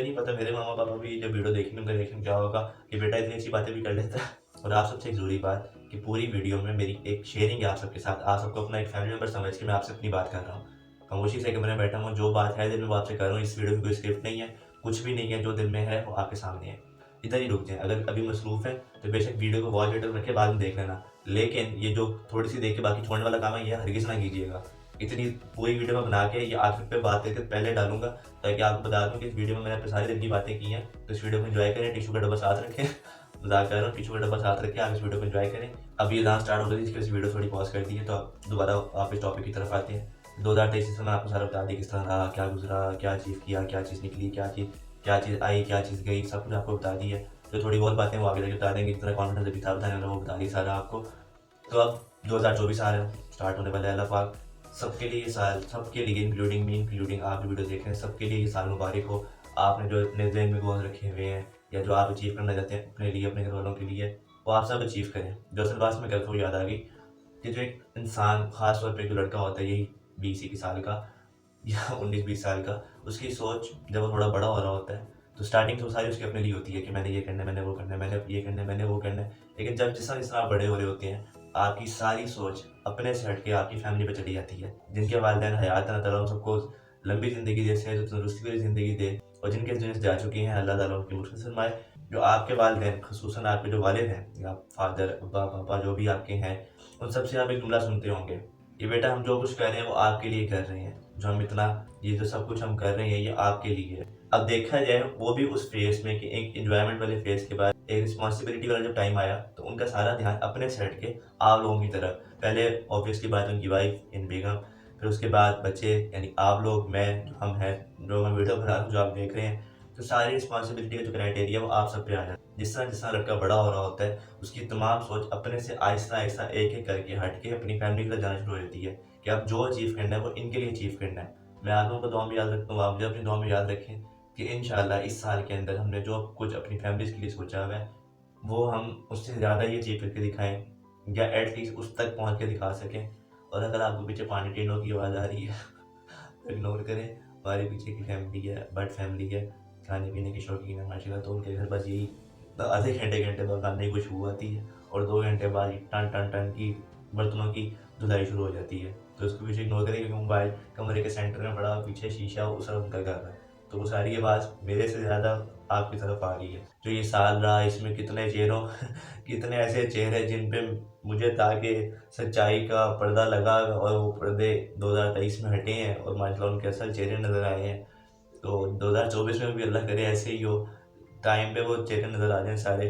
नहीं पता मेरे मामा पापा भी जब वीडियो देखेंगे उनका रिएक्शन क्या होगा कि बेटा इतनी अच्छी बातें भी कर लेता है। और आप सबसे एक ज़रूरी बात कि पूरी वीडियो में मेरी एक शेयरिंग है आप सबके साथ, आप सबको अपना एक फैमिली मेंबर समझ के मैं आपसे अपनी बात कर रहा हूँ। खामोशी से कमरे में बैठा हूँ, जो बात है दिल में वो आपसे कर रहा हूँ। इस वीडियो की कोई स्क्रिप्ट नहीं है, कुछ भी नहीं है, जो दिल में है वो आपके सामने है। इधर ही रुक जाएँ, अगर अभी मसरूफ़ हैं तो बेशक वीडियो को वॉच बटन रख के बाद में देख लेना। लेकिन ये जो थोड़ी-सी देख के बाकी छोड़ने वाला काम है, ये हरगिज़ ना कीजिएगा। इतनी पूरी वीडियो में बना के ये आखिर पे बात करके पहले डालूँगा, ताकि आपको बता दूँ कि इस वीडियो में मैंने अपने सारे दिन की बातें की हैं। तो इस वीडियो को एन्जॉय करें, टिश्यू का डब्बा साथ रखें। मज़ाक कर रहा हूँ, टिश्यू का डब्बा साथ रखें, आप इस वीडियो को एन्जॉय करें। अब ये डांस स्टार्ट हो गई, इसकी वजह से वीडियो थोड़ी पॉज़ कर दी है, तो अब दोबारा आप इस टॉपिक की तरफ आते हैं। 2023 से मैं आपको सारा बता दी किस तरह रहा, क्या गुज़रा, क्या अचीव किया, क्या चीज़ निकली, क्या चीज़ आई, क्या चीज़ गई, सब कुछ आपको बता दी है। जो थोड़ी बहुत बातें वो आगे जाके बता देंगे, जितना कॉन्फिडेंस अभी था बताने वाला वो बता दी सारा आपको। तो अब 2024 आ रहा है, स्टार्ट होने वाला है। अल्लाह पाक सबके लिए ये साल, सबके लिए इंक्लूडिंग मी, इंक्लूडिंग आप जो वीडियो देख रहे हैं, सबके लिए ये साल मुबारक हो। आपने जो अपने ज़हन में गोल रखे हुए हैं या जो आप अचीव करना चाहते हैं अपने लिए, अपने घर वालों के लिए, वो आप सब अचीव करें। जो असल बात मैं कहता हूँ याद आ गई कि जो एक इंसान ख़ास तौर पे जो लड़का होता है, यही 20-21 साल का या 19-20 साल का, उसकी सोच जब वो थोड़ा बड़ा हो रहा होता है, तो स्टार्टिंग तो सारी उसकी अपने लिए होती है कि मैंने ये करना है, मैंने वो करना है, मैंने ये करना है, मैंने वो करना है। लेकिन जब जिस तरह आप बड़े हो रहे होते हैं, आपकी सारी सोच अपने से हट के आपकी फैमिली पे चली जाती है। जिनके वालिदैन हयात हैं, अल्लाह ताला उन सबको लंबी ज़िंदगी दे, सेहत तंदुरुस्ती वाली ज़िंदगी दे, और जिनके दुनिया से जा चुके हैं, अल्लाह ताला उनकी मग़फ़िरत फरमाए। जो आपके वालिदैन, ख़ुसूसन आपके जो वालिद हैं या फादर, अब्बा, पापा जो भी आपके हैं, उन सबसे आप एक जुमला सुनते होंगे कि बेटा हम जो कुछ कर रहे हैं वो आपके लिए कर रहे हैं। जो हम इतना ये जो सब कुछ हम कर रहे हैं ये आपके लिए है। अब देखा जाए वो भी उस फ़ेज़ में कि एक एन्जॉयमेंट वाले फ़ेज़ के बाद एक रिस्पॉन्सिबिलिटी वाला जब टाइम आया, तो उनका सारा ध्यान अपने से हट के आप लोगों की तरफ। पहले ऑब्वियसली बात उनकी वाइफ़ यानी बेगम, फिर उसके बाद बच्चे यानी आप लोग, मैं, जो हम हैं, जो मैं वीडियो बना रहा हूँ, जो आप देख रहे हैं। तो सारी रिस्पॉन्सिबिलिटी का जो क्राइटेरिया वो आप सब पे आ जाता है। जिस तरह लड़का बड़ा हो रहा होता है, उसकी तमाम सोच अपने से आहिस्ता-आहिस्ता एक-एक करके हट के अपनी फैमिली की तरफ जाना शुरू हो जाती है कि अब जो अचीव करना है वो इनके लिए अचीव करना है। मैं आप लोगों को दुआ में याद रखता हूँ, आप मुझे अपनी दुआ में याद रखें कि इंशाअल्लाह इस साल के अंदर हमने जो कुछ अपनी फैमिलीज़ के लिए सोचा हुआ है, वो हम उससे ज़्यादा ही अचीव करके दिखाएँ या एट लीस्ट उस तक पहुँच के दिखा सकें। और अगर आपको पीछे पानी टिन्नों की आवाज़ आ रही है तो इग्नोर करें। हमारे पीछे की फैमिली है, बट फैमिली है, खाने-पीने की शौकीन है माशाल्लाह, तो उनके घर बस यही आधे घंटे बाद खाने की खुशबू आती है और 2 घंटे बाद ये टन टन टन की बर्तनों की धुलाई शुरू हो जाती है। तो उसको पीछे इग्नोर करें क्योंकि मोबाइल कमरे के सेंटर में पड़ा, पीछे शीशा उस तरफ उनका घर है। तो वो सारी आवाज़ मेरे से ज़्यादा आपकी तरफ आ रही है। जो ये साल रहा इसमें कितने चेहरों कितने ऐसे चेहरे जिन पे मुझे था कि सच्चाई का पर्दा लगा और वो पर्दे 2023 में हटे हैं और माशाल्लाह उनके असल चेहरे नज़र आए हैं। तो 2024 में भी अल्लाह करे ऐसे ही हो, टाइम पे वो चेहरे नज़र आ जाएँ सारे,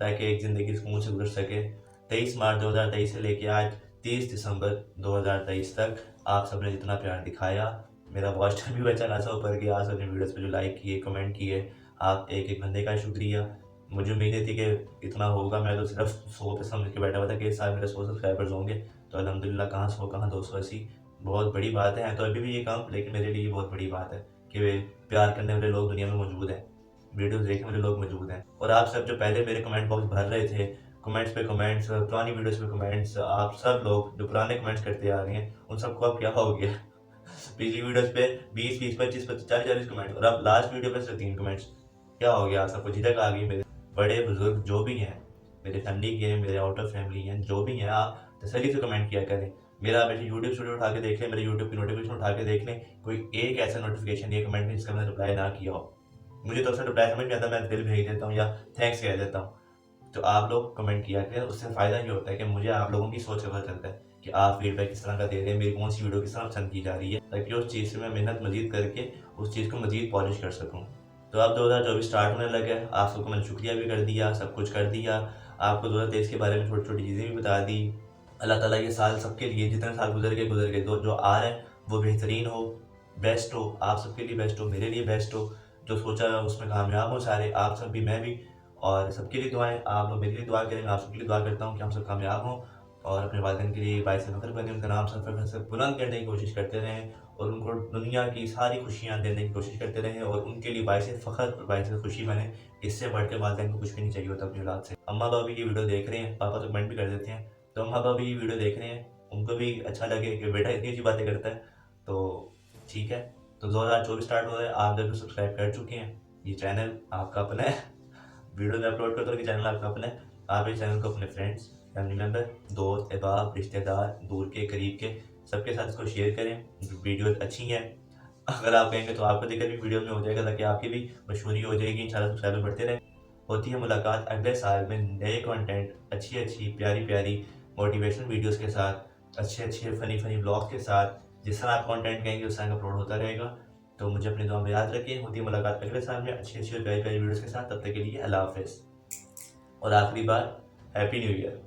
ताकि एक ज़िंदगी सुकून से गुज़र सके। 23 मार्च 2023 से लेके आज 30 दिसंबर 2023 तक आप सबने जितना प्यार दिखाया, मेरा वॉच टाइम भी बचा खासा ऊपर गया। आप सबने वीडियोज़ पे जो लाइक किए, कमेंट किए, आप एक-एक बंदे का शुक्रिया। मुझे उम्मीद नहीं थी कि इतना होगा, मैं तो सिर्फ़ 100 पे समझ के बैठा हुआ था कि इस साल मेरे 100 सब्सक्राइबर्स होंगे। तो अल्हम्दुलिल्लाह कहाँ 100 कहाँ 280, बहुत बड़ी बात है। तो अभी भी ये कम, लेकिन मेरे लिए ये बहुत बड़ी बात है कि वे प्यार करने वाले लोग दुनिया में मौजूद हैं, वीडियोज़ देखने वाले लोग मौजूद हैं। और आप सब जो पहले मेरे कमेंट बॉक्स भर रहे थे, कमेंट्स पे कमेंट्स, पुरानी वीडियोज़ पे कमेंट्स, आप सब लोग जो पुराने कमेंट्स करते आ रहे हैं, उन सबको अब क्या हो गया? पिछली वीडियोज़ पे 20-20, 25-25, 40-40 कमेंट और अब लास्ट वीडियो पे सिर्फ 3 कमेंट्स। क्या हो गया आप सबको? झिझक आ गई? मेरे बड़े-बुज़ुर्ग जो भी हैं, मेरे फैमिली के हैं, मेरे आउट ऑफ फैमिली हैं, जो भी हैं, आप तसल्ली से कमेंट किया करें। मेरा वैसे यूट्यूब स्टूडियो उठा के देख लें, मेरे यूट्यूब की नोटिफ़िकेशन उठा के देख लें, कोई एक ऐसा नोटिफ़िकेशन या कमेंट नहीं जिसका मैंने रिप्लाई ना किया हो। मुझे तो अक्सर रिप्लाई समझ नहीं आता, मैं दिल भेज देता हूँ या थैंक्स कह देता हूँ। तो आप लोग कमेंट किया करें, उससे फ़ायदा ये होता है कि मुझे आप लोगों की सोच से पता चलता है कि आप फीडबैक किस तरह का दे रहे हैं, मेरी कौन-सी वीडियो किस तरह पसंद की जा रही है, ताकि उस चीज़ से मैं मेहनत मज़ीद करके उस चीज़ को मज़ीद पॉलिश कर सकूँ। तो अब 2024 स्टार्ट होने लगा है, आप सबको मैंने शुक्रिया भी कर दिया, सब कुछ कर दिया। आपको 2023 के बारे में छोटी-छोटी चीज़ें भी बता दी। अल्लाह ताला ये साल सबके लिए, जितने साल गुज़र गए, जो जो आ रहे हैं वो बेहतरीन हो, बेस्ट हो, आप सबके लिए बेस्ट हो, मेरे लिए बेस्ट हो। जो सोचा है उसमें कामयाब हो सारे, आप सब भी, मैं भी। और सबके लिए दुआएँ, आप लोग मेरे लिए दुआ करें, मैं आप सबके लिए दुआ करता हूँ कि हम सब कामयाब हों और अपने वालिदैन के लिए बाइस फ़ख्र बनें, उनका नाम सर से बुलंद करने की कोशिश करते रहें और उनको दुनिया की सारी खुशियाँ देने की कोशिश करते रहें और उनके लिए बाइस फ़ख्र और बाइस खुशी बने। इससे बढ़ के वालिदैन को कुछ भी नहीं चाहिए होता अपनी औलाद से। अम्मा-पापा भी ये वीडियो देख रहे हैं, पापा तो कमेंट भी कर देते हैं, तो अम्मा-पापा भी ये वीडियो देख रहे हैं, उनको भी अच्छा लगे कि बेटा इतनी अच्छी बातें करता है, तो ठीक है। तो 2024 स्टार्ट हो रहा है, आप जब सब्सक्राइब कर चुके हैं, ये चैनल आपका अपना है। वीडियो में अपलोड करता हूँ कि चैनल आपका अपना है। आप इस चैनल को अपने फ्रेंड्स, फैमिली मेम्बर, दोस्त, अहबाब, रिश्तेदार, दूर के करीब के सबके साथ इसको शेयर करें। वीडियो अच्छी हैं, अगर आप कहेंगे तो आपका जिक्र भी वीडियो में हो जाएगा ताकि आपकी भी मशहूरी हो जाएगी। इंशाल्लाह सब्सक्राइबर बढ़ते रहे। होती है मुलाकात अगले साल में नए कंटेंट, अच्छी अच्छी प्यारी प्यारी मोटिवेशनल वीडियोस के साथ, अच्छे अच्छे फ़नी फ़नी ब्लॉग्स के साथ। जिस तरह आप कंटेंट कहेंगे उस तरह अपलोड होता रहेगा। तो मुझे अपनी दुआ में याद रखिए। होती है मुलाकात अगले साल में अच्छी अच्छी और प्यारी प्यारी वीडियोस के साथ। तब तक के लिए अल्लाह हाफ़िज़। और आखिरी बार हैप्पी न्यू ईयर।